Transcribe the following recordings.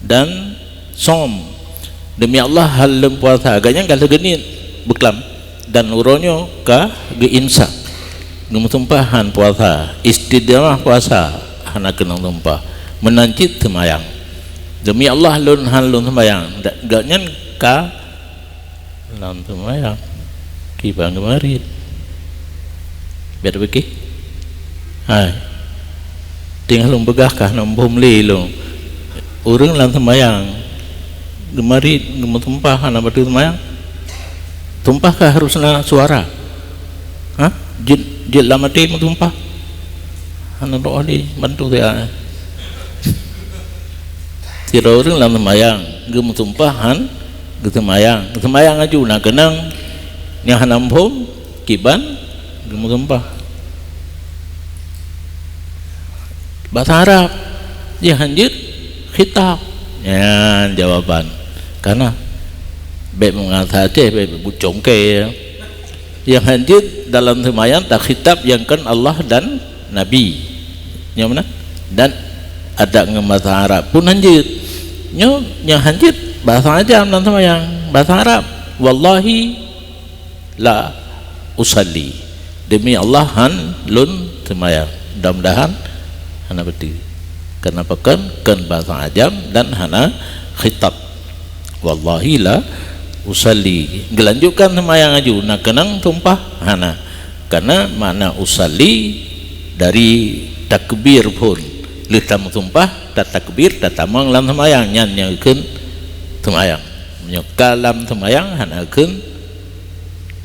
dan som. Demi Allah halem puasa agaknya kalau genit beklam dan uronyo ka geinsak gemutumpahan puasa istidamah puasa hana kenang tumpah menancit temayang. Demi Allah lun halun temayang agaknya ka lan temayang kibang kemarin biar beki hai tinggal lum begahkah nombom li lum urang lan temayang gemari gemutumpah hana batu temayang tumpahkah harusna suara jid lamati mutumpah hana doa di bantu dia tira urang lan temayang gemutumpahan getemayang aju na kenang nya hanampom kiban gemutumpah bahasa Arab ya hanjit khitab ya jawaban karena baik mengatakan baik bucong ke yang hadir dalam semayang tak khitab yang kan Allah dan Nabi yang mana dan ada bahasa Arab pun hadir yang hadir bahasa aja dalam semayang bahasa Arab wallahi la usalli demi Allah han lun semayang mudah-mudahan hana beti karena pekan kan bahasa ajam dan hana khitab wallahi la usalli gelanjutkan semayang aju nak kenang tumpah hana karena makna usalli dari takbir pun litam tumpah tak takbir tak tamang lam semayang nyan nyakeun semayang kalam semayang hana keun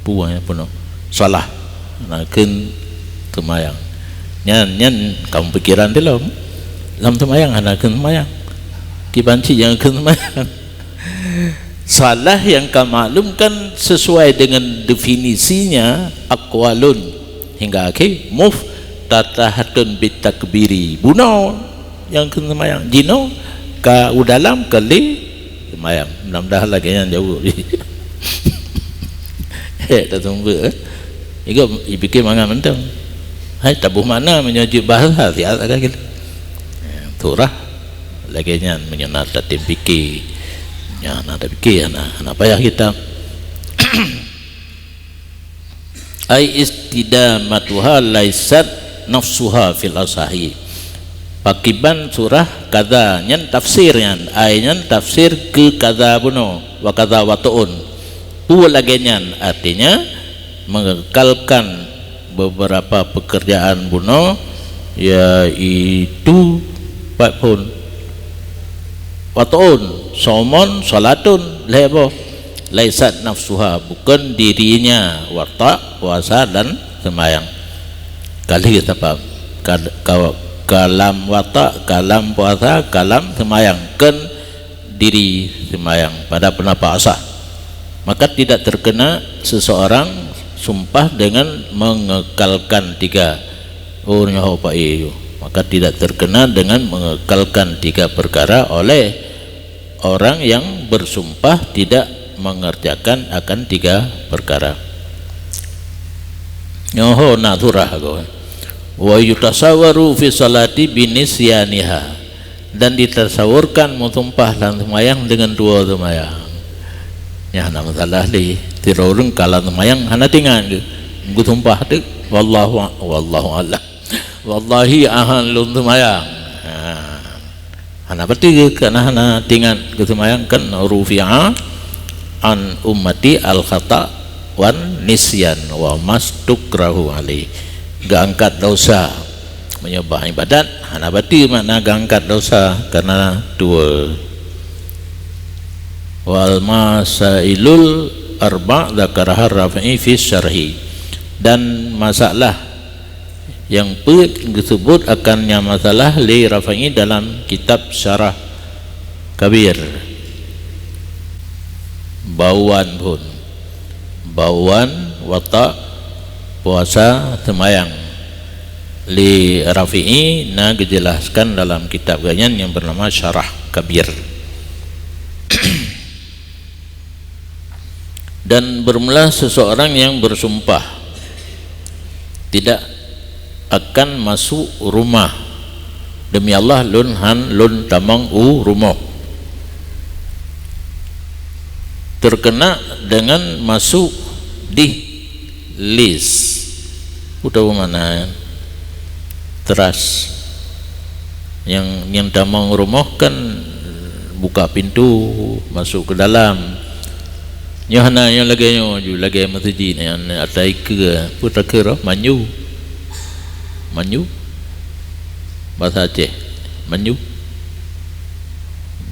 buahnya penuh salah hana keun semayang nyan kamu pikiran dia lam semayang hana keun semayang kibanci yang keun semayang salah yang kau maklumkan sesuai dengan definisinya aqwalun hingga akhir muftatahatun bitakbiri bunau yang keun semayang jino ka udalam kali semayang mudah-mudahan lagi yang jauh tak tunggu itu dipikir mangan mentang hai tabuh mana menyuji bahasa tiada lagi turah lagi yang menyenat tim fikir ya nada fikir ana payah kita ai istidamatuha laisat nafsuha fil asahi pakiban surah kada nyan tafsirnya ayat tafsir ke kada buno wa kada watuun pu lagi nyan artinya mengekalkan beberapa pekerjaan buno yaitu pak pun watuun somon salatun lebo laisat nafsuha bukan dirinya warta puasa dan semayang kali kita paham kalam wata kalam puasa kalam semayang kan diri semayang pada penapa asah maka tidak terkena seseorang sumpah dengan mengekalkan tiga nyaho pak iyo maka tidak terkena dengan mengekalkan tiga perkara oleh orang yang bersumpah tidak mengerjakan akan tiga perkara nyaho naturah wa yutasawwaru fi salati binisyaniha dan ditasawurkan mutumpah dan semayang dengan dua semayang ya hana masalah li tirurung kala semayang hana tingan gutumpah tu wallahu alam wallahi ahan lun semayang hana bertiga karena hana tingan semayang kan rufi'a an ummati al khata wan nisyan wa mastukrahu alaihi gak angkat dosa menyembah ibadat hana bati makna gak angkat dosa karena dua wal masailul arba' dzakaraha Rafi'i fi syarhi dan masalah yang disebut akannya masalah li Rafi'i dalam kitab syarah kabir bauan pun bauan wata puasa semayang li Rafi'i na dijelaskan dalam kitab ganyan yang bernama Syarah Kabir dan bermula seseorang yang bersumpah tidak akan masuk rumah demi Allah lun han lun tamang u rumah terkena dengan masuk di list. Tahu mana teras yang damang rumah kan buka pintu masuk ke dalam. Nyahana yang lagi masjid ni ada ke putra ke manyu bahasa Aceh manyu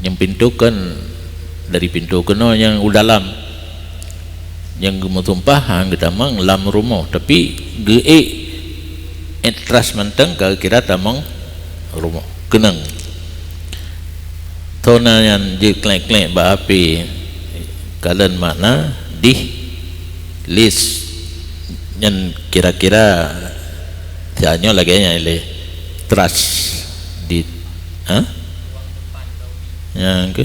yang pintu kan dari pintu kena yang dalam yang gemutumpah hang damang lam rumah tapi etras menteng kalau kira damang rumah kenang tona yang je klek-klek ba api kalian makna di list yang kira-kira hanya lagi le trust di yang ke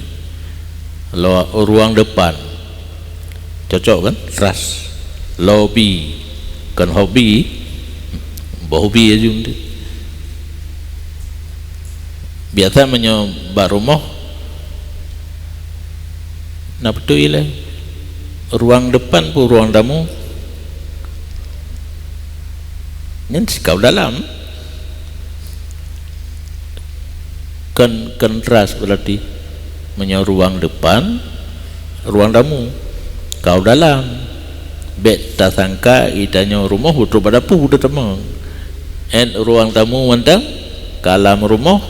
ruang depan cocok kan trust lobby kan hobi aja untuk biasa menyoba rumah nak betul ile ruang depan pun ruang tamu yang kau dalam kan trust berarti ruang depan ruang tamu kau dalam bet tak sangka itanya rumah betul pada pu udah temang ruang tamu mentang kalam rumah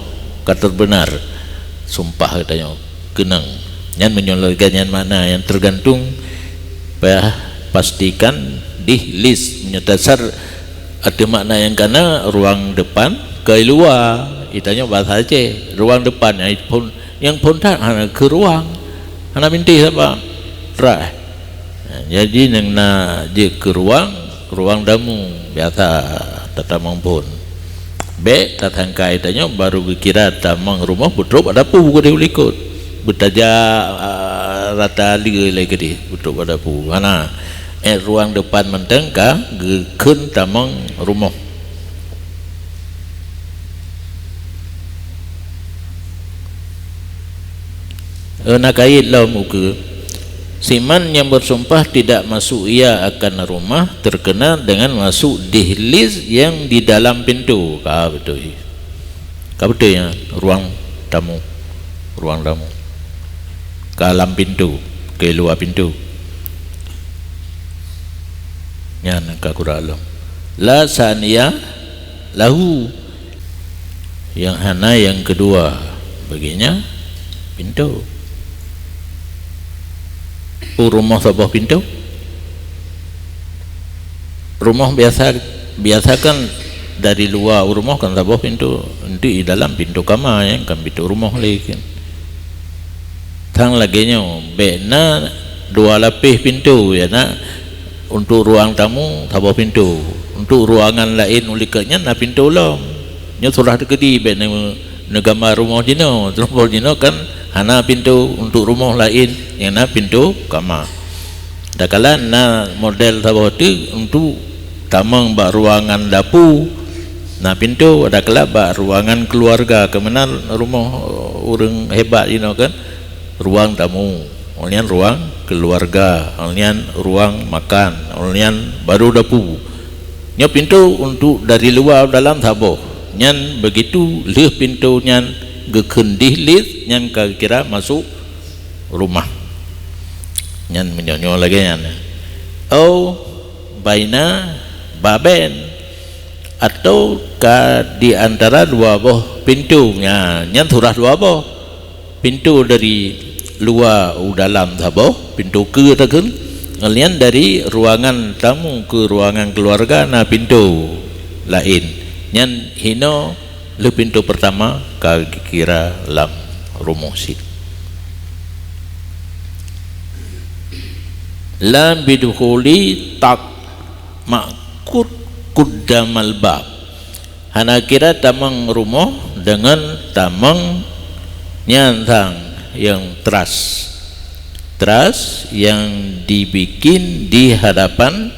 kata benar sumpah katanya kenang yang menyolokkan yang mana yang tergantung pastikan di list menyedasar ada makna yang kana ruang depan ke luar itanya bahasa Aceh ruang depan yang pun tak ke ruang anak minti apa rah jadi yang nak je ke ruang tamu biasa tatamang pun be tatangka itanya baru kira tamang rumah betul ada pu dia ikut betaja rata liga lagi di betul pada pu mana ruang depan menteng ka gekun tamang rumah nak kait lah muka siman yang bersumpah tidak masuk ia akan rumah terkena dengan masuk di list yang di dalam pintu kah betul ya ruang tamu ke dalam pintu ke luar pintu yang ka kurang la sania lahu yang hana yang kedua baginya pintu rumah sebuah pintu rumah biasa kan dari luar rumah kan sebuah pintu di dalam pintu kamar yang kan pintu rumah lagi kan tang laginya bena dua lapis pintu ya nak untuk ruang tamu sebuah pintu untuk ruangan lain ulikanya na pintu long nya surah dekedi bena gambar rumah dino kan hana pintu untuk rumah lain yang na pintu kamar dah kala na model sabah tu untuk tamang bak ruangan dapur na pintu ada kala bak ruangan keluarga kemana rumah orang hebat kan ruang tamu oleh ruang keluarga oleh ruang makan oleh baru dapur nya pintu untuk dari luar dalam sabah nyan begitu leh pintu nyan gekendih list nyan kira masuk rumah nyan menyonyo lagi nyan baina baben atau di antara dua buah pintu nyan surah dua buah pintu dari luar dalam sabah pintu ke takun kalian dari ruangan tamu ke ruangan keluarga na pintu lain nyan hino le pintu pertama kira lam rumah sit lam bidukhuli tak makut kudamal bab hana kira tamang rumah dengan tamang nyantang yang teras yang dibikin di hadapan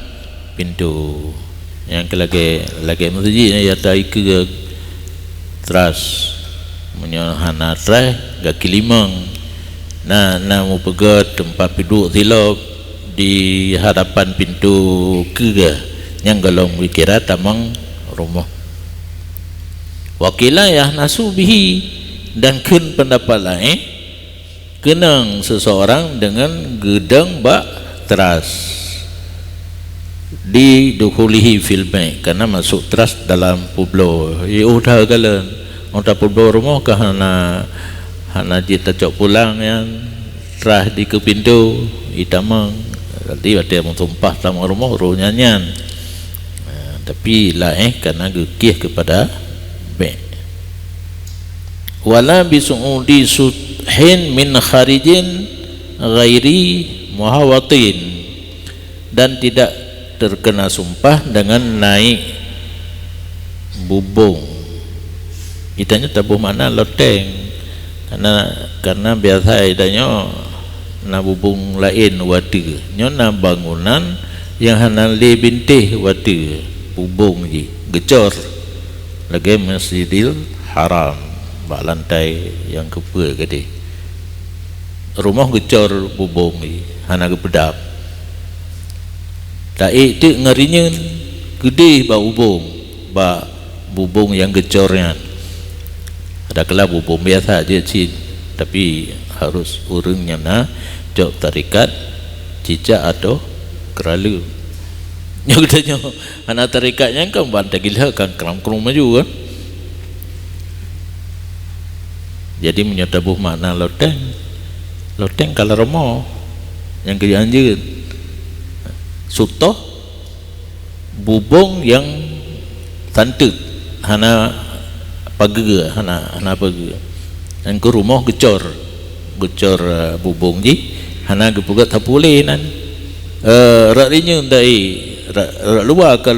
pintu yang lagi masjid ya tai ke teras menyahana trai gak kilimang Mau pegat tempat duduk silap di hadapan pintu ke yang galong wikira tamang rumah wakilayah nasubihi, dan kun pendapat lain kenang seseorang dengan gedang bak teras di dukulihi filme karena masuk teras dalam publo udah galan udah publo rumah ke hana jita cok pulang yang teras di ke pintu itamang nanti ada yang tumpah tamang rumah nyanyan. Tapi lain karena gekih kepada be wala bisuudi suthin min kharijin ghairi muhawatin, dan tidak terkena sumpah dengan naik bubung itanya tabuh mana loteng karena biasa idanya na bubung lain wadi nyona bangunan yang hanan le bintih wadi bubung ji gecor lagi Masjidil Haram bak lantai yang kepa gede rumah gecor bubung ji hana gepedap tak itu ngarinya gede bak bubung yang gecornya ada kala bubung biasa aja sih tapi harus urungnya jok tarikat cicak atau keralu yang katanya anak tarikatnya kan bantai gila kan keram-keram maju kan jadi menyatabuh makna loteng kalau romo yang kejanjin sutoh bubung yang tantut hana pagi hana pagi dan ke rumah gecor bubung ji hana gepugat tapule nan rarinya dai rak luar kan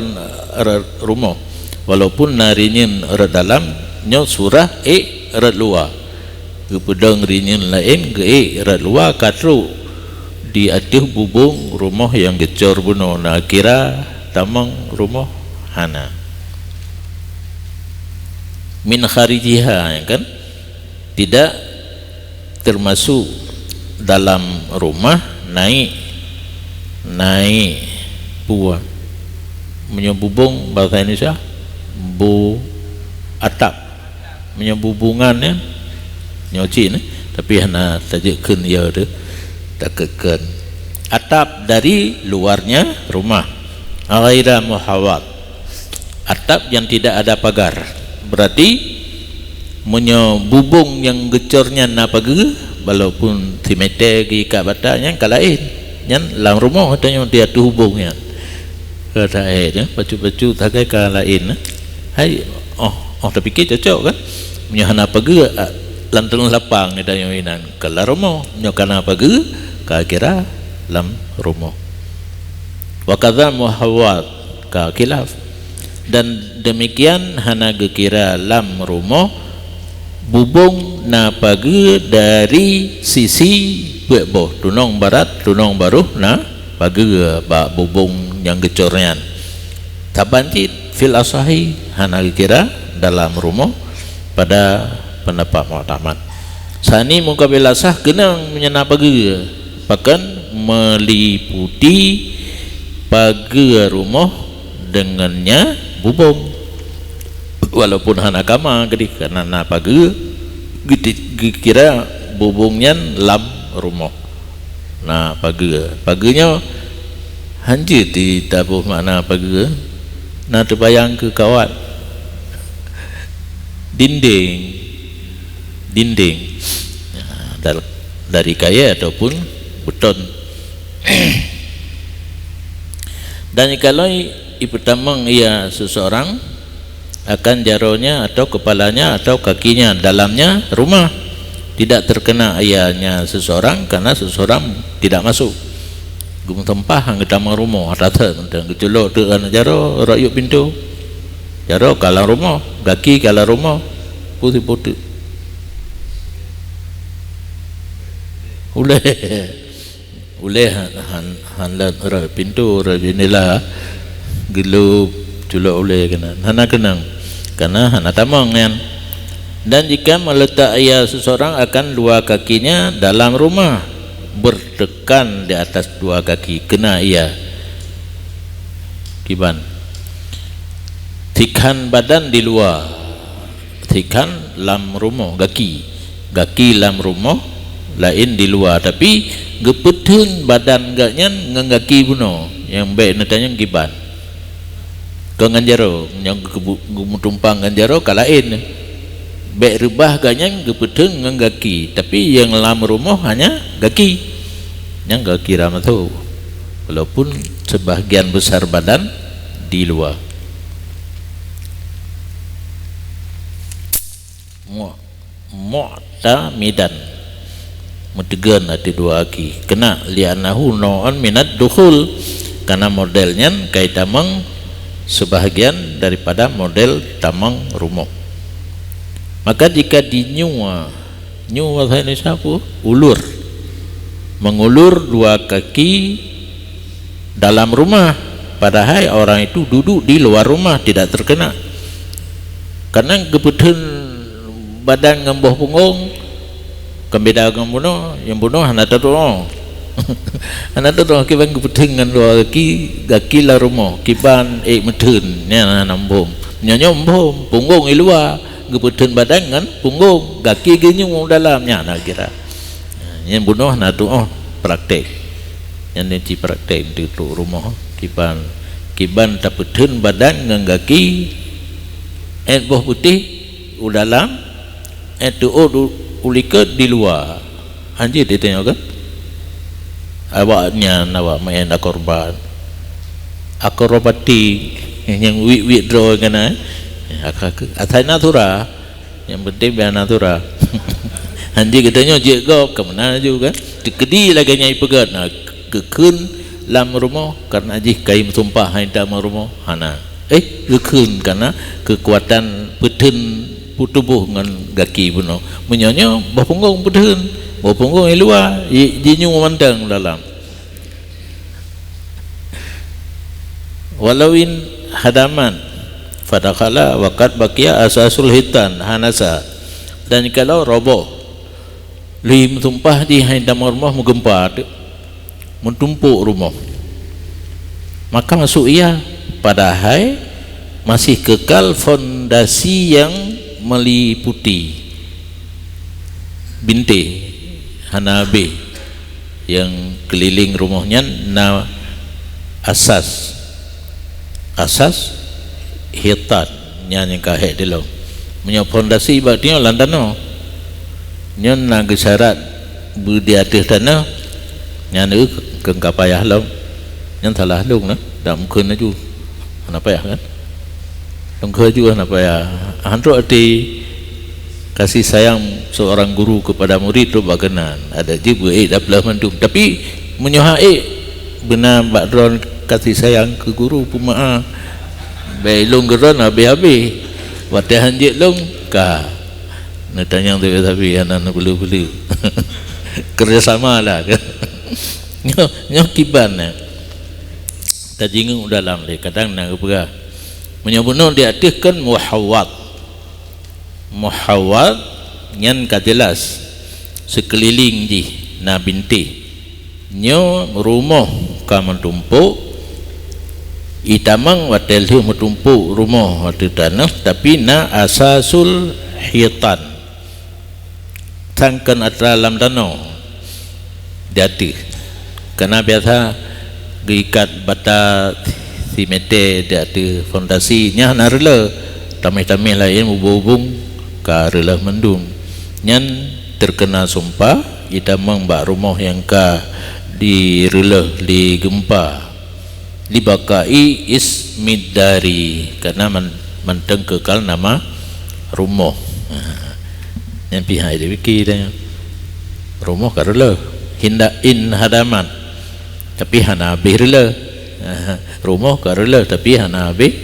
rumah walaupun narinya rak dalam nyo surah rak luar gepedang rinya lain rak luar katru di atas bubung rumah yang gecor buno na kira tamang rumah hana min kharijiha kan tidak termasuk dalam rumah naik buah menyebubung bahasa Indonesia atap menyebubungannya nyocin tapi hana tajekeun ya tu takekeun atap dari luarnya rumah ghaira muhawat atap yang tidak ada pagar berarti menyebubung yang gecornya na pagar walaupun timete gi ka batanya kalain nyan lang rumah katanya dia tu hubungnya kata baju tagai ka lain hai tapi kita cocok kan menyahana pagar lantang lapang ni dayo inan kala rumah nyokana pagar ka kira lam rumah wa kadza muhawat ka khilaf dan demikian hana gekira lam rumah bubung na pagar dari sisi boh tunong barat tunong baruh na pagar ba bubung yang gecornya tabantit fil asahi hana gekira dalam rumah pada pendapat mu'tamad sani mukabil asah kenang menyana pagar bahkan meliputi pagar rumah dengannya bubung walaupun hana kama gede karena na pagar kira bubungnya lam rumah nah pagarnya hancur di tabuh makna pagar nah terbayang ke kawat dinding dari kayu ataupun beton dan kalau pertama ia seseorang akan jaronya atau kepalanya atau kakinya dalamnya rumah tidak terkena ayahnya seseorang karena seseorang tidak masuk gum tempah hang tamang rumah rata tentang gecolok tu kan jaro rakyat pintu jaro kalang rumah kaki kalang rumah putih-putih uleh hanlat ra pintu ra jendela gelap julok uleh kena hana kenang karena hana tamang kan Dan jika meletak ia seseorang akan dua kakinya dalam rumah, bertekan di atas dua kaki, kena ia kiban. Tikhan badan di luar, tikhan lam rumah, kaki lam rumah lain di luar, tapi gepetun badan gaknya ngan kaki buno yang baik natanya kiban. Kau nganjaro yang gemutumpang nganjaro kalain baik rebah gaknya gepetun ngan kaki, tapi yang lam rumah hanya kaki, yang kaki ramah tu, walaupun sebahagian besar badan di luar. Mu'tamidan, mutegan hati dua kaki, kena li'anahu no'an minat dukhul, karena modelnya kayak tamang sebahagian daripada model tamang rumah. Maka jika dinyua bahasa Indonesia apa? Ulur, mengulur dua kaki dalam rumah, padahal orang itu duduk di luar rumah tidak terkena, karena kebetulan badan ngemboh punggung kembeda ngembuno yang bunuh anak terong anak terong kiban kebetulan dengan dua kaki la rumah kiban metun nya nambom nyonyom punggung luar kebetulan badan kan punggung kaki genyung dalamnya nak kira yang bunuh anak tu praktek yang nanti praktek di rumah kiban tapetun badan dengan kaki boh putih dalam itu ulika di luar. Anjir dia tanya kan awaknya awak main korban akrobati yang withdraw kena atai natura, yang penting biar natura. Anjir katanya je go ke mana juga kedi lagi nyai pegat nak kekun lam rumah karena ajih kaim tumpah hai dalam rumah hana kekun karena kekuatan petun tubuh dengan kaki bunuh menyonyo bapunggung pedun bapunggung luar jinyu memandang dalam walauin hadaman fadakhala waqad baqiya asasul hitan hanasa, dan kalau roboh lim tumpah di handam rumah menggempa mentumpuk rumah, maka masuk ia padahal masih kekal fondasi yang meliputi binti hanabe yang keliling rumahnya na asas hitat yang kahek dilo punya fondasi baktinya landano nyon na gesyarat budi atas tanah nyana kengkapayah lo nyon salah lung na dak mungkin aju kenapa ya kan tengkeh juga kenapa ya hantu arti kasih sayang seorang guru kepada murid tu baganan ada juga dah mendung, tapi menyohai benar bakron kasih sayang ke guru pumaa belong geron habis wadah hanjit long ka natanya tu tapi anak belu-belu kerjasama lah nyo kiban tajingung dalam le kadang nak berah menyebutnya diartikan muhawwad nyan kajelas sekeliling di na binti nyo rumah ka mentumpuk itamang watel tu mentumpuk rumah waktu tanah, tapi na asasul hitan tangkan atralam tanah jadi karena biasa diikat bata simete dia ada fondasinya narela tamih-tamih lain hubung ka rela mendung nyan terkena sumpah itamang bak rumah yang ka di rela di gempa dibakai ismidari karena menteng kekal nama rumah yang pihak dia fikir rumah ka rela hindain hadaman tapi hana birla rumah ka rela tapi hana habis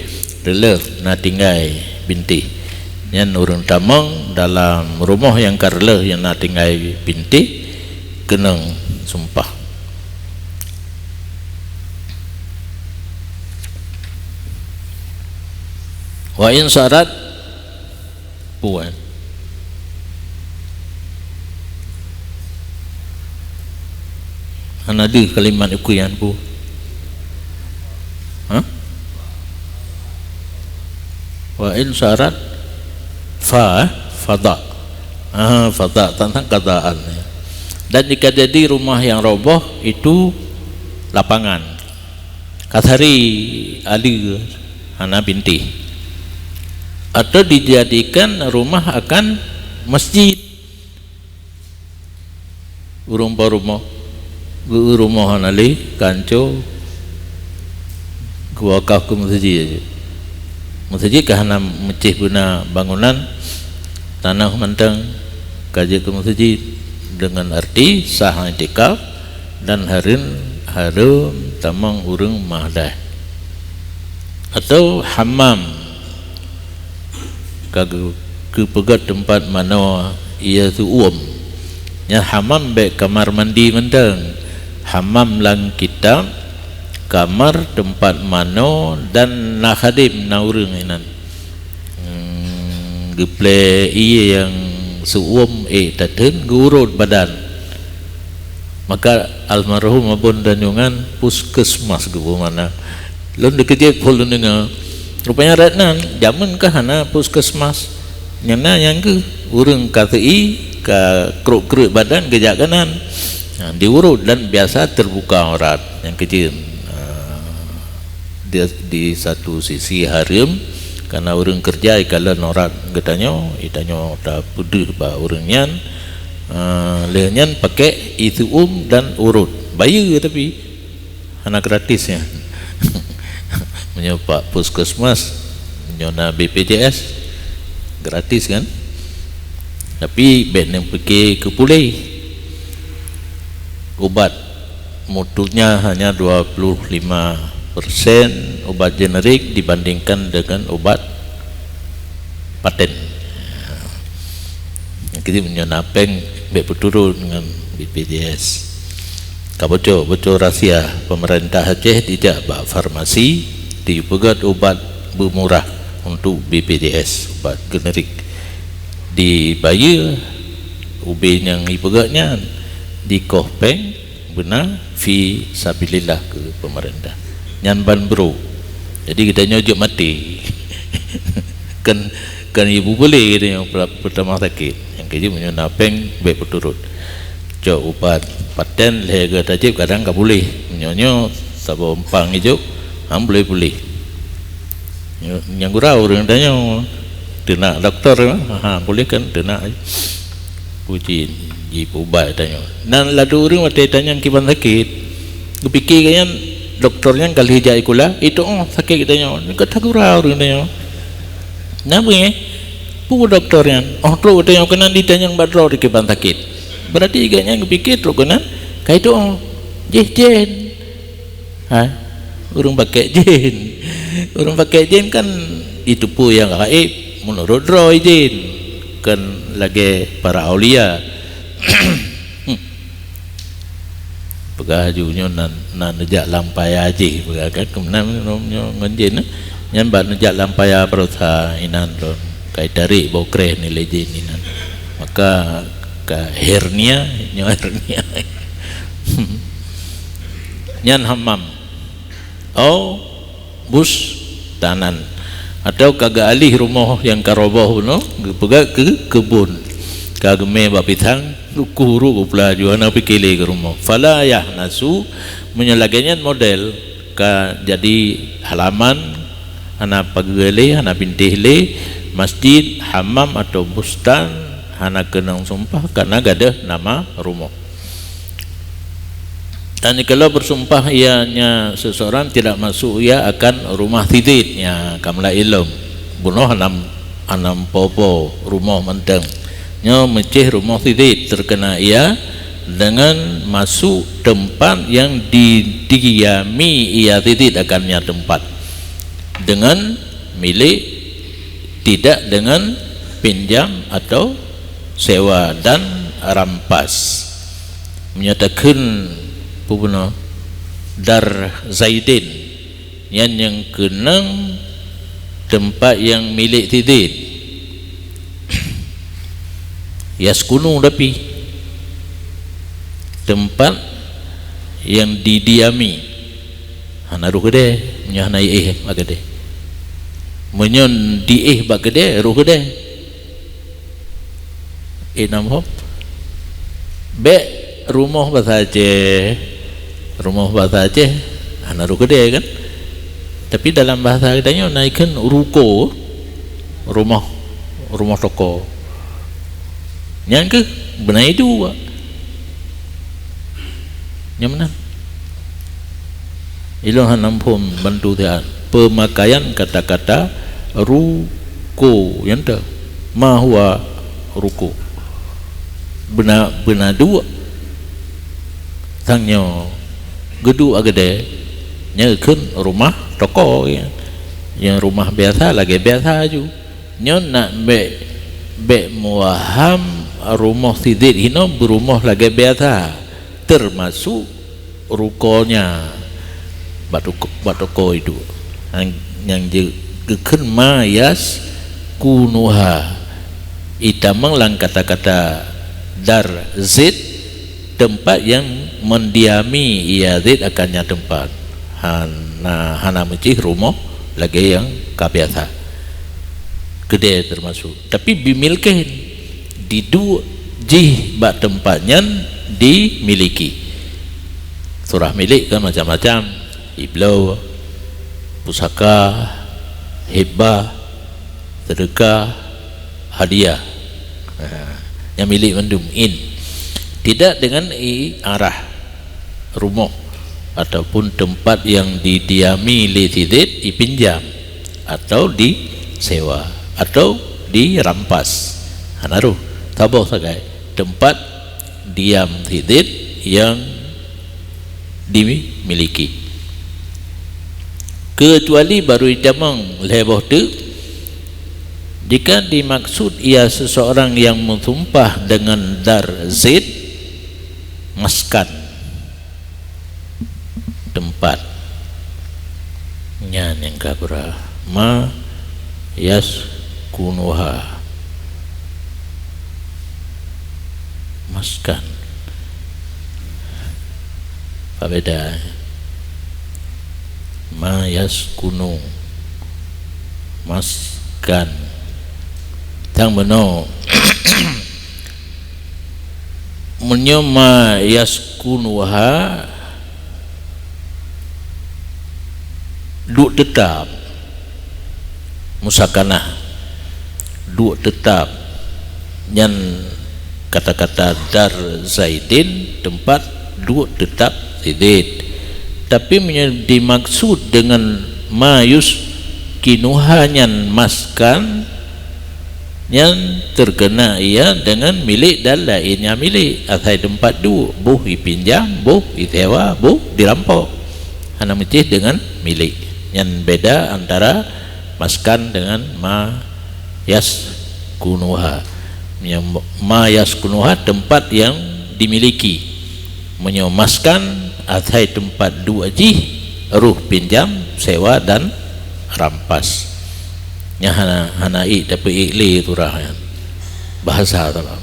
rela na tinggal binti yang urang tamang dalam rumah yang ka rela yang na tinggal binti kenang sumpah. Wa in syarat puan Ada kalimat ukuyan pu. Ha? Wa in syarat fada. Fada tentang kataan. Dan jika jadi rumah yang roboh itu lapangan. Kathari ali hana binti. Atau dijadikan rumah akan masjid. Rumah hanali kanco gua kau ke masjid. Masjid kahana mecih guna bangunan tanah menteng kaji ke masjid dengan arti sah itikaf dan harum tamang urang mahdah. Atau hammam kagu kepegat tempat mana ia tu nya hammam be kamar mandi menteng, hammam lang kitab kamar tempat mano dan nakhadim naurung inan geple iya yang suum taten gurut badan. Maka almarhum abon danyungan puskesmas gubu mana lon dekejek pol denga rupanya ratnan zaman kah hana puskesmas nyana yang ke urang KTI ka kruk-kruk badan gejak kanan diurut dan biasa terbuka aurat yang kecil di satu sisi harim karena orang kerja ikalan aurat getanyo itanyo tak pudih ba orangnya lehanyan pakai itu dan urut bayar tapi anak gratisnya punya Pak Puskesmas nyona BPJS gratis kan, tapi bed yang pergi ke pulih obat mutunya hanya 25% obat generik dibandingkan dengan obat paten. Kita menyonapeng bed berturun dengan BPJS. Kaboco bocor rahsia pemerintah Aceh tidak bak farmasi dipegat obat bermurah untuk BPJS obat generik dibayar ubin yang ipegatnya di kohpeng benar fi sabilillah ke pemerintah nyanban bro, jadi kita nyojok mati kan ibu boleh kita yang pertama sakit yang kerja menyonapeng baik berturut cok ubat paten lega tajib kadang tak boleh menyonyo sabun pang hijau boleh yang gurau orang tanya kena doktor boleh kan kena puji ibu ubat tanya dan ladu orang waktu tanya kiban sakit kepikir kan doktornya kali hijau ikula itu sakit tanya kata gurau orang tanya kenapa pu doktornya tu tanya kena ditanya badro di kiban sakit berarti iganya kepikir tu kena kayak itu jen orang pakai jen orang pakai jen kan itu pun yang gaib menurut roh jen kan lagi para aulia pegajunya nan nejak lampai aji pegakat kemudian ngenjen nyan bat nejak lampai perusaha inan ron kai tarik bokre nilai jen inan maka ka hernia nyan hammam bus tanan atau kagak alih rumah yang karoboh no pegak ke kebun kageme bapitang kuru pula juana pikile ke rumah fala yahnasu menyelaganya model ka jadi halaman ana pagele ana bintihle masjid hammam atau bustan ana kenang sumpah karena gada nama rumah. Dan kalau bersumpah ianya seseorang tidak masuk ia akan rumah tiditnya kamla ilm bunuh anam popo rumah menteng nya mecih rumah tidit terkena ia dengan masuk tempat yang didiami ia tidit akannya tempat dengan milik tidak dengan pinjam atau sewa dan rampas menyatakan pubuna dar zaidin yang kenang tempat yang milik tidit yaskunu tapi tempat yang didiami hana ruh gede nya hana bagede menyon di bagede ruh gede enam hop be rumah bahasa Aceh hana ruh gede kan, tapi dalam bahasa kitanya naikkan ruko rumah toko yang ke benar itu yang mana ilah nampun bantu dia pemakaian kata-kata ruko yang tu mahua ruko benar dua tangnya gedung agade nyekun rumah toko yang rumah biasa lagi biasa aja nyon nak be muaham rumah sidit hino berumah lagi biasa termasuk rukonya batoko itu yang jekun mayas kunuha itamang lang kata-kata dar zid tempat yang mendiami ia zid akannya tempat hana mecih rumah lagi yang kabiasa gede termasuk, tapi bimilkin di dua jih bak tempatnya dimiliki. Surah milik kan macam-macam, iblau, pusaka, hibah, sedekah, hadiah. Yang milik mendum in tidak dengan arah rumah ataupun tempat yang didiami li tidit dipinjam atau disewa atau dirampas hanaru taboh sagai tempat diam tidit yang dimiliki kecuali baru idamang leboh tu jika dimaksud ia seseorang yang mensumpah dengan dar zid maskan tempat nyan yang kabra ma yas kunuha maskan apa beda ma yas kunu maskan tang beno menyoma yas kunuha duk tetap musakanah duk tetap yang kata-kata dar zaidin tempat duk tetap zaidin, tapi dimaksud dengan mayus kinuhanyan maskan yang terkena ia dengan milik dan lainnya milik asal tempat duk buh dipinjam buh disewa buh dirampok hanya mecih dengan milik yang beda antara maskan dengan ma yas kunuha yang ma yas kunuha tempat yang dimiliki menyomaskan atai tempat dua ji ruh pinjam sewa dan rampas nya hana tapi ikli itu rahan bahasa dalam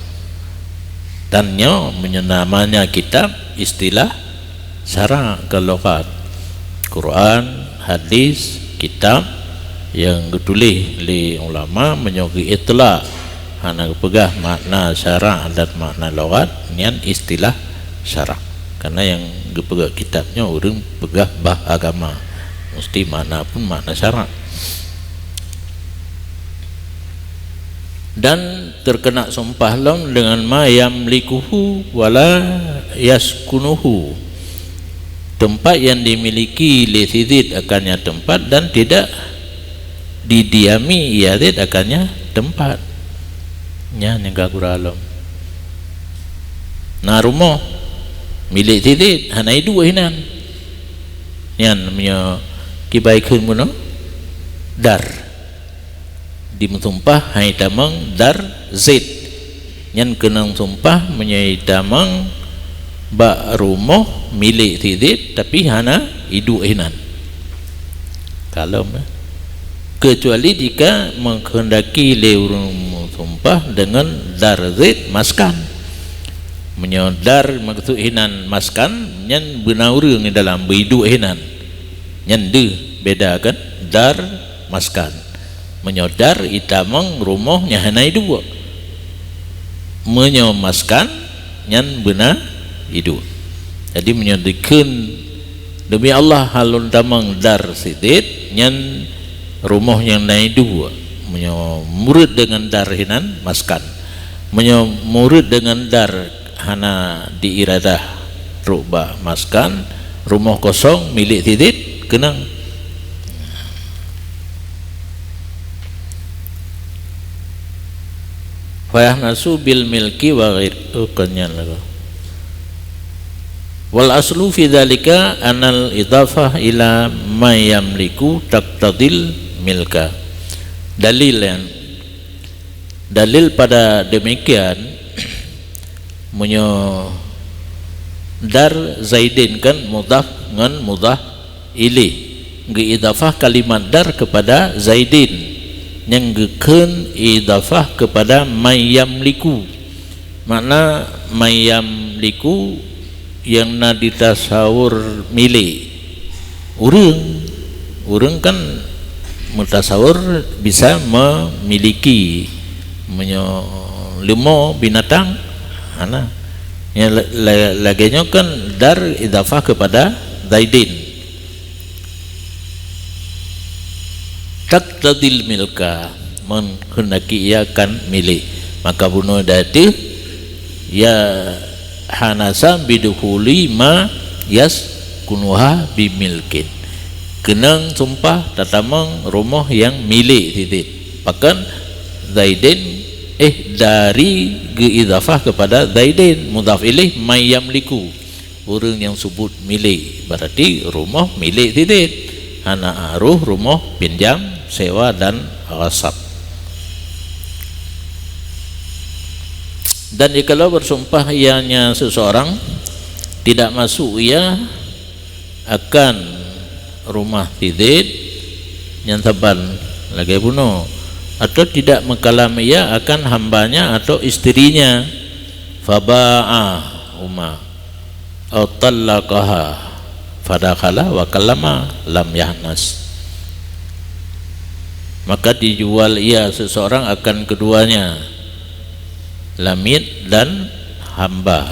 dan nyo menyenamanya kitab istilah syara ke logat Quran hadis kitab yang ditulis oleh ulama menyogi itla hana pegah makna syara' dan makna logat nian istilah syara' karena yang pegah kitabnya orang pegah bah agama mesti mana pun makna syara' dan terkena sumpah long dengan ma yamlikuhu wala yaskunuhu tempat yang dimiliki li sidid akannya tempat dan tidak didiami ia akannya tempat nya nengka kuralom na rumah milik tidit hanai dua hinan nyan punya kibaikan muno dar dimutumpah hai tamang dar zid nyan kenang sumpah menyai tamang ba rumah milik tidit tapi hana idu hinan kalau kecuali jika menghendaki leurung sumpah dengan darzit maskan menyodar maksud hinan maskan nyan benaurang di dalam behidup hinan nyan de beda kan dar maskan menyodar itamang rumahnya hanai dua menyomaskan nyan bena hidup jadi menyodikan demi Allah halun tamang dar sidit nyan rumah yang naik dua murid dengan dar hinan maskan murid dengan dar hana diiradah rubah maskan rumah kosong milik sidit kenang fayahnasu bil milki wa ghair kanyan lagu wal aslu fi dzalika anal idafah ila ma yamliku taqtadil milka dalil pada demikian dar zaidin kan mudhaf ngan mudhaf ilih ngeidafah kalimat dar kepada zaidin yang geken idafah kepada mayamliku makna mayamliku yang ditasawur milik urang kan mutasawur bisa memiliki limo binatang ana yang laginya kan dar idafah kepada zaidin taqtadil milka menghendaki ia akan milik maka bunuh dati ya hanasa bidukhuli ma yas kunuha bimilkin kenang sumpah tatamang rumah yang milik titik bahkan zaidin dari geidafah kepada zaidin mudhaf ilaih mayamliku orang yang sebut milik berarti rumah milik titik hana aruh rumah pinjam sewa dan ghasab dan jikalau bersumpah ianya seseorang tidak masuk ia akan rumah tidit yang taban lagi bunuh atau tidak mengkalam ia akan hambanya atau istrinya faba'a umma atau talaqaha fadakhala wa kalama lam yahnas maka dijual ia seseorang akan keduanya lamid dan hamba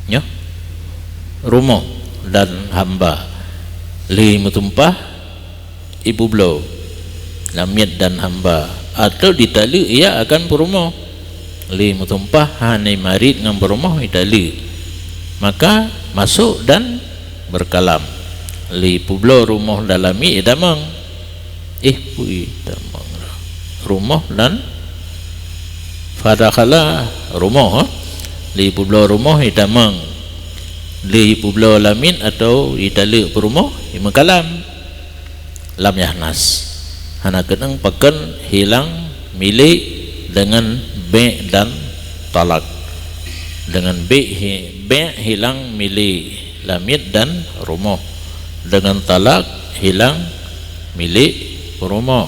ya rumah dan hamba li mutumpah ibu blo lamid dan hamba atau ditali ia akan berumah li mutumpah hanai marid dengan berumah ditali maka masuk dan berkalam li publo rumah dalami idamang pui damang rumah dan fadakhala rumah li publo rumah idamang li publo lamin atau itali berumah imakalam lam yahnas hana kenang pakan hilang milik dengan be dan talak dengan be hilang milik lamid dan rumah dengan talak hilang milik rumah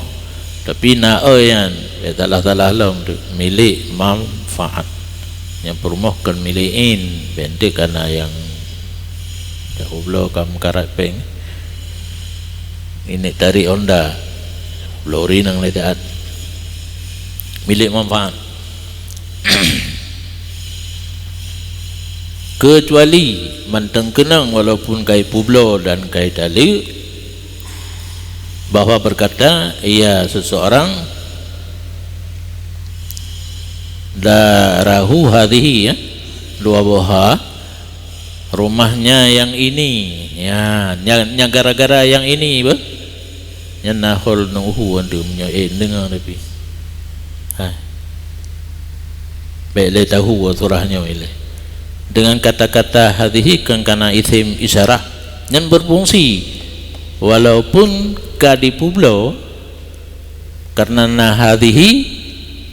tapi na'ayan talah lam milik manfaat yang rumah kan milikin bende karena yang dahulu kam karat peng ini dari onda lori nang ledaat milik manfaat kecuali manteng kenang walaupun kai publo dan kai tali bahwa berkata ia seseorang darahu hadhihi ya dua boha rumahnya yang ini ya nya gara-gara yang ini ba nya nahol nuhu andumnya dengar tapi bele tahu surahnya ile dengan kata-kata hadhihi kan kana isim isyarah yang berfungsi walaupun kadi publo karena nah hadhihi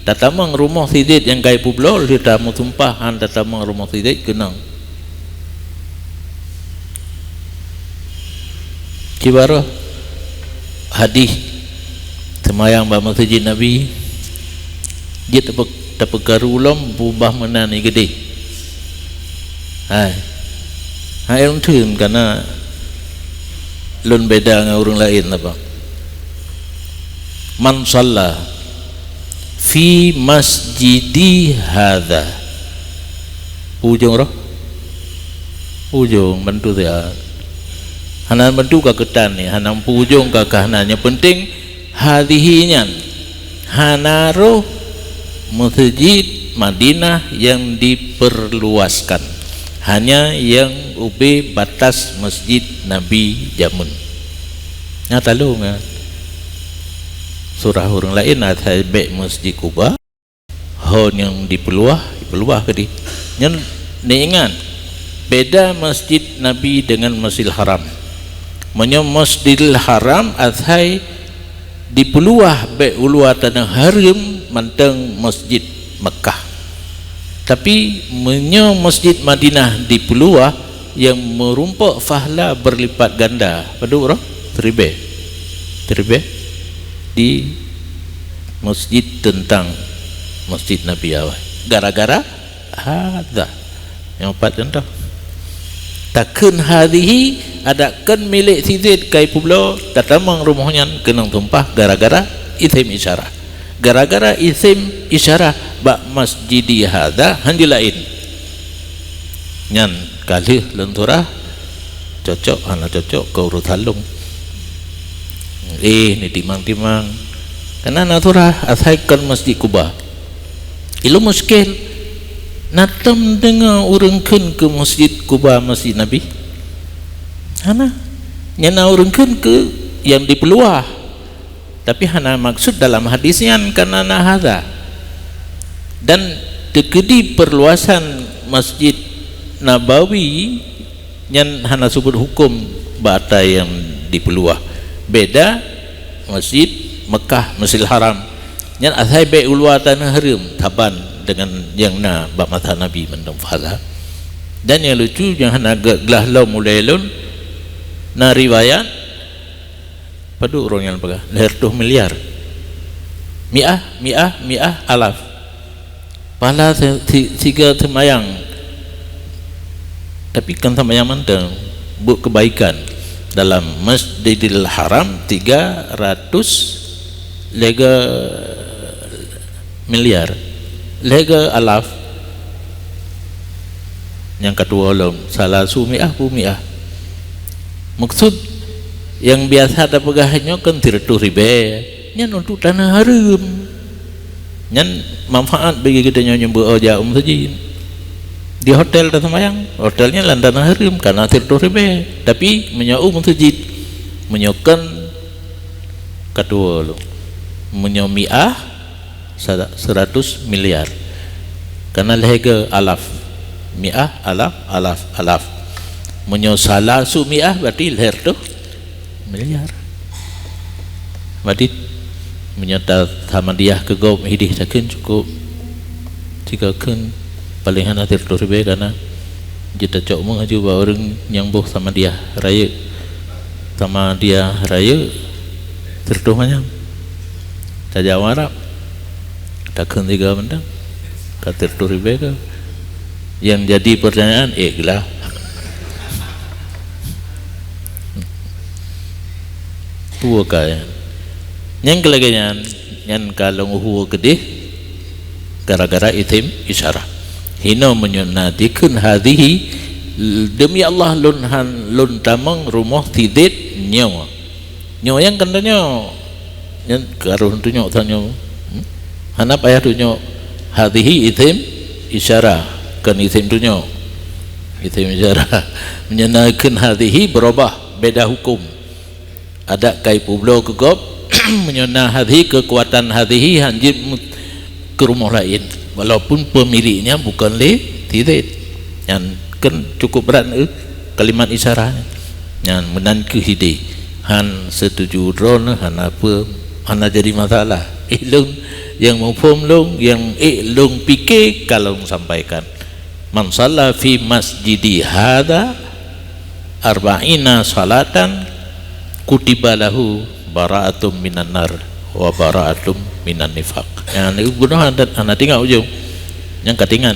tatamang rumah sidit yang kai publo kita mutumpahan tatamang rumah sidit kenang kibarah hadis semayang ba masjid Nabi dia tebak tapi karulom berubah mana ni gede. Hai orang tun karena lun beda dengan orang lain apa. Man shalla fi masjidi hadza. Ujung roh. Ujung bantu dia. Hanan bantu ka ketan ni, hanan pujung ka kahanannya penting hadhihinya. Hanaro masjid Madinah yang diperluaskan. Hanya yang ube batas masjid Nabi jamun. Nyata lu nggak? Surah orang lain ada baik masjid Kuba. Hon yang dipeluah ke di. Yang ingat beda masjid Nabi dengan Masjidil Haram. Masjidil Haram adhai dipeluah baik ulua tanah haram manteng masjid Mekah. Tapi Masjid Madinah dipeluah yang merumpak fahla berlipat ganda. Padu roh teribe di masjid tentang Masjid Nabi awal. Gara-gara hadza yang empat contoh. Takun hadhihi adakan milik sidid kai publo tatamang rumahnya kenang tumpah gara-gara isim isyarah. Gara-gara isim isyarah bak masjidi hadza handi lain. Nyan kalih lenturah cocok anak cocok ke urut halung. Ni timang-timang. Karena naturah asaikan Masjid Kuba. Ilu muskil natam dengar urangkeun ke Masjid Kuba Masjid Nabi. Hana nyana urangkeun ke yang dipeluah. Tapi hana maksud dalam hadisnya karena hadza. Dan dekedi perluasan Masjid Nabawi yang hana sebut hukum bata yang dipeluah. Beda Masjid Mekah, Masjidil Haram yang asai baik ulua tanah haram taban dengan yang na bab mata Nabi mendem fahla. Dan yang lucu yang hana gelah lau mulai lun na riwayat padu orang yang pegah lahir 2 miliar mi'ah alaf pala tiga temayang. Tapi kan temayang manteng buat kebaikan dalam Masjidil Haram 300 lega miliar lega alaf. Yang kedua lom salah sumi'ah pumi'ah. Maksud yang biasa ada pegahnya kan 300 ribu nyan untuk tanah haram nyan manfaat bagi kita nyembah aja saja di hotel dan semayang hotelnya lantaran haram karena 300 ribu tapi menyau masjid menyokan kedua lo menyomiah 100 miliar karena lega alaf mi'ah alaf menyosala sumi'ah berarti lahir tuh miliar. Berarti menyata sama dia ke gom hidih sakin cukup jika kan paling hana 300 ribu karena kita cok mengaju bawa orang nyambung sama dia raya tertuhnya saja Arab takkan 3 benda ke 300 ribu ke yang jadi pertanyaan lah huwa kaya yang kelaganya yang kalau huwa gede gara-gara itim isyarah hina menyunatikan hadhihi demi Allah lun tamang rumah tidit nyawa yang kandanya yang karun tu nyok tanya hanap ayah tu nyok hadhihi itim isyarah kan itim tu nyok itim isyarah menyunatikan hadhihi berubah beda hukum. Ada kai publo ke gop menyona hadhi kekuatan hadhi hanjir ke rumah lain walaupun pemiliknya bukan tidak yang kan cukup berat kalimat isyarat yang menan ke hidi han setuju drone han apa han jadi masalah ilung yang mufhum long yang ilung fikir kalau sampaikan man shalla fi masjidi hadza arba'ina salatan kutiba lahu bara'atum minan nar wa bara'atum minan nifaq. Yang guna anda tinggal ujung yang ketingan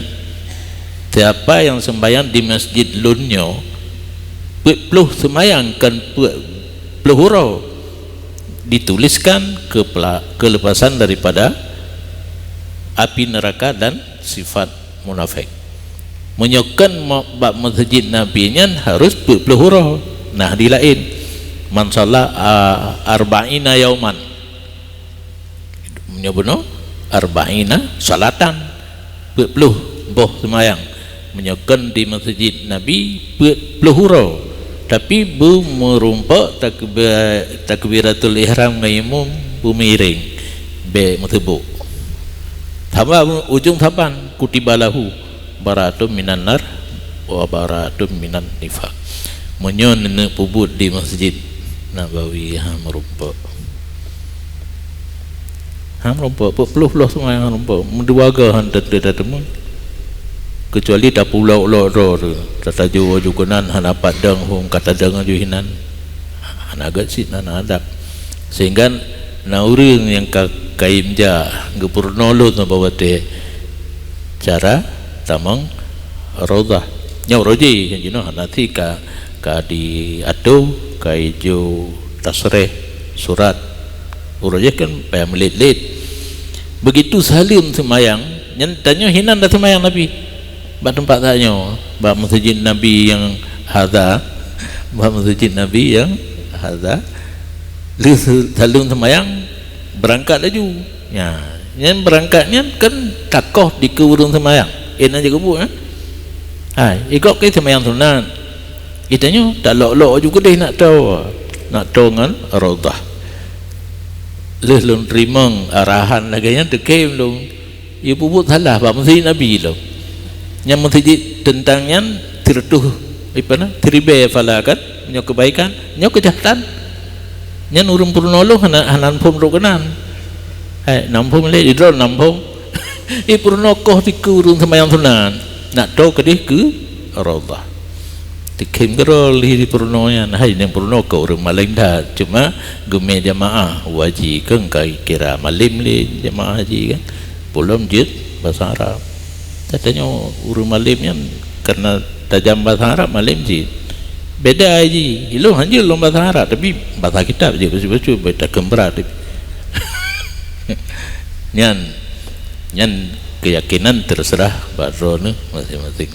siapa yang sembahyang di masjid lunyo peluh sembahyang kan peluhuro dituliskan kelepasan daripada api neraka dan sifat munafik. Menyokan bab masjid Nabi nya harus peluhuro. Nah di lain man shalla arba'ina yauman menyobono arba'ina salatan peluh boh semayang menyokan di masjid Nabi peluhuro tapi bu merumpak takbiratul ihram ngaimum bu miring be mutebuk tambah ujung tapan kutibalahu baratum minan nar wa baratum minan nifaq. Menyon nenek pubut di masjid Nabawi merumpak peluh semua yang merumpak menduaga hantar teman kecuali tak pulau loro tata juwa jukunan hana padang hong kata dengan juhinan agak sih nana adab sehingga nauring yang kaimja gepurnolot na bawate cara tamang rodah nyau roji yang jino hanati ka di atu ka ijo tasreh surat uroje kan payah melit-lit begitu salim semayang nyantanya hinan dah semayang Nabi bak tempat taknya bak masjid Nabi yang hadha bak masjid Nabi yang hadha salim semayang berangkat laju ya yang berangkatnya kan takoh di keurung semayang aja kubur ikut ke semayang sunat kitanya tak lok-lok juga deh nak tahu dengan raudah lun terimang arahan lagi yang tekem lu ia puput salah pak masjid Nabi lu yang masjid tentangnya tirtuh tribe falakat nyo kebaikan nyo kejahatan nyan urung purnoloh hanan pom rokenan nampung le idron nampung purnokoh di kurung semayang sunan nak tahu kedih ke raudah dikim kerol di purnonya nah ini purno ke orang maling dah cuma geme jamaah wajib kan kai kira malim le jamaah haji kan belum jid bahasa Arab katanya orang malimnya karena tajam bahasa Arab malim jid beda haji ilo hanya lo bahasa Arab tapi bahasa kitab je baca beda kembra nyan keyakinan terserah badrone masing-masing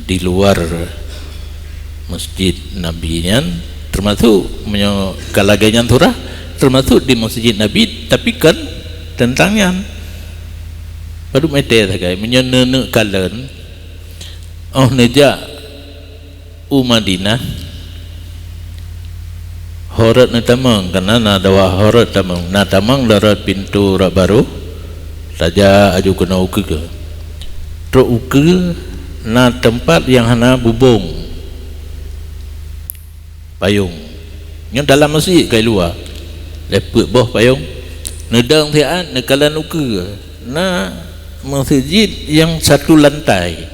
di luar masjid Nabi nya termasuk kalaganya turah termasuk di masjid Nabi tapi kan tentangnya baru mete sagai menyenene kalen neja Madinah horat na tamang karena nadawa horat tamang na tamang darat pintu baru saja aju kena uke ke tro uke na tempat yang hana bubung payung yang dalam masjid kai luar lepet boh payung nedang tiaan nekalan uke na masjid yang satu lantai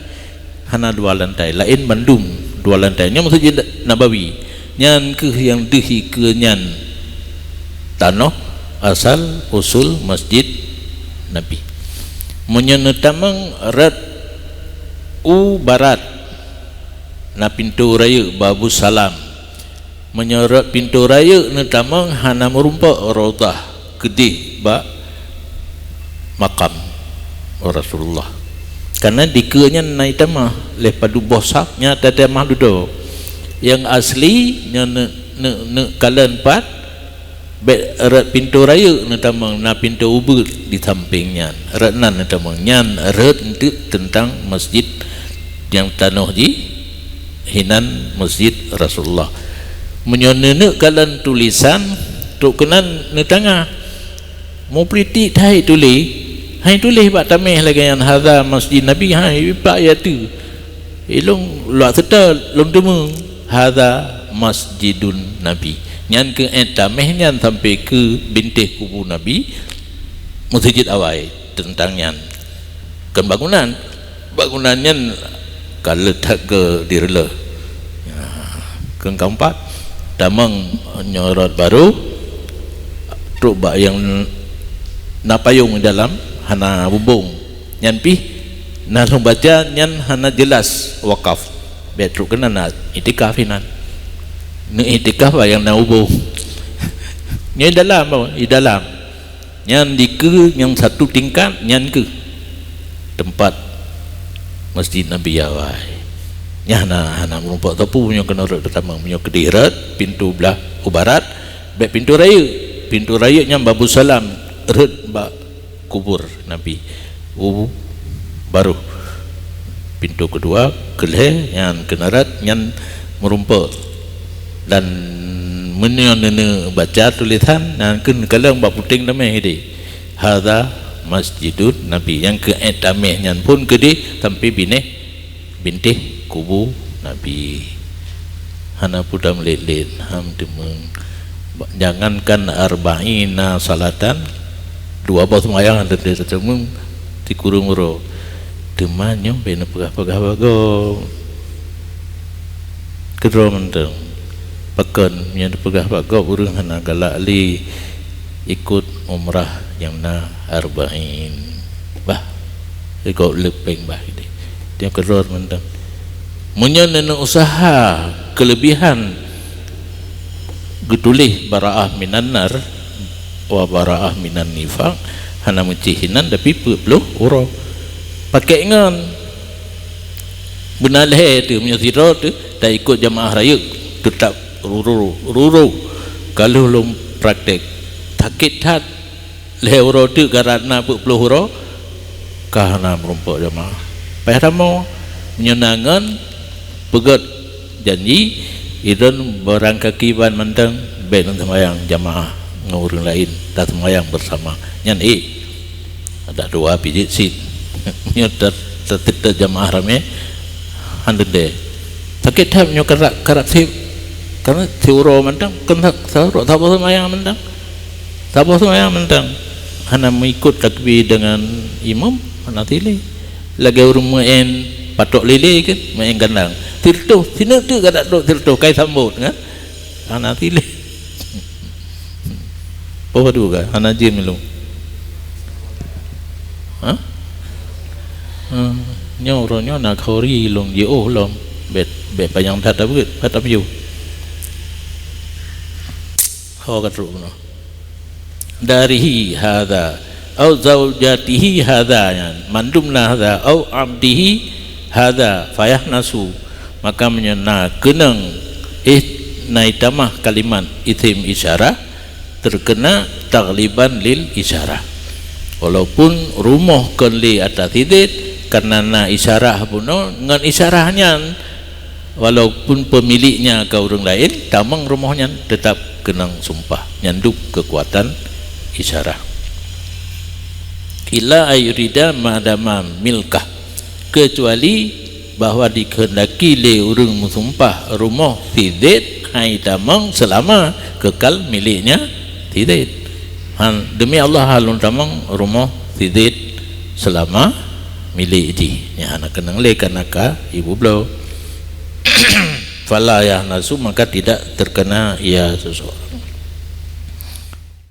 hana dua lantai lain bandum dua lantainya masjid Nabawi nyan ke yang dehi ke nyan tanah asal usul masjid Nabi menyenetamang rat barat na pintu raya Babu Salam menyorot pintu raya netamang hana merumpak raudah kedih ba makam Rasulullah karena dikenya naik tamah lepadu bosaknya tatamah duduk yang asli ne kalian empat rat pintu raya netamang na pintu ubur di sampingnya ratnan netamang nyan rat tentang masjid yang tanah di hinan masjid Rasulullah menyonene kalian tulisan tuk kenan ne tengah mau priti hai tulis pak tamih lagi yang hadza masjid Nabi hai pak ya tu ilung luak serta long demu hadza masjidun Nabi nyan ke tamih nyan sampai ke bintih kubur Nabi masjid awai tentang nyan kan bangunannya kalau tak ke direla keng keempat tamang nyorot baru truk bak yang napayung dalam hana bubung nyan pi na baca nyan hana jelas wakaf bet truk kena na itikaf inan ni itikaf yang na bubung nya dalam di dalam nyan di ke yang satu tingkat nyan ke tempat masjid Nabi Yawai nya hana merumpak tapu punya kena pertama punya kedirat pintu belah barat bet pintu raya nya babu salam red bak kubur Nabi baru pintu kedua keleh yang kenarat yang merumpak dan menene baca tulisan dan kalang bak puting namai di hadza masjidun Nabi yang ke etameh yang pun gede sampai bintih kubu Nabi hana puda melilit ham demeng jangankan arba'ina salatan 2 bau semayang ada di temung di kurung-uro demanya bena pegah-pegah bago kedua menteng pekan yang pegah bago urang hana galak li ikut umrah yang na arba'in bah ikut lepeng bah ini dia kedua menteng menyenang usaha kelebihan getulih bara'ah minan nar wa bara'ah minan nifaq hana mencihinan tapi perlu uro pakai ngan benaleh tu punya sirah tu tak ikut jamaah raya tetap ruru kalau belum praktek takit hat leh uro tu karena perlu uro kahana merumpak jamaah pertama menyenangan pegat janji idan barang kakiban mentang ben sembahyang jamaah ngurung lain tak sembahyang bersama nyan ada 2 pijit sit nya tertita jamaah rame hande de sakit ham nyo karak sip karena tiuro mentang kena sarok tak sembahyang mentang tak sembahyang mentang hana mengikut takbir dengan imam hana tilih lagi urung main patok lele kan main gandang tirto sini tu kada dok tirto kai sambut kan hana tilih apa tu kan hana jim lu ha nyo ronyo na khori long ye oh lom bet payang that ta beut pat am yu kho ka tru no dari hadza au zaujatihi hadza mandumna hadza au abdihi hadza fayahnasu maka menyena kenang naitamah kalimat isim isyarah terkena tagliban lil isyarah walaupun rumah kenli atas tidit karena na isyarah puno dengan isyarahnya walaupun pemiliknya ke orang lain tamang rumahnya tetap kenang sumpah nyanduk kekuatan isyarah ila ayurida madama milkah kecuali bahwa dikehendaki le urang mensumpah rumah tidit hai tamang selama kekal miliknya tidit demi Allah halun tamang rumah tidit selama milik di ya anak kenang le kanaka ibu beliau fala ya nasu maka tidak terkena ia sesuatu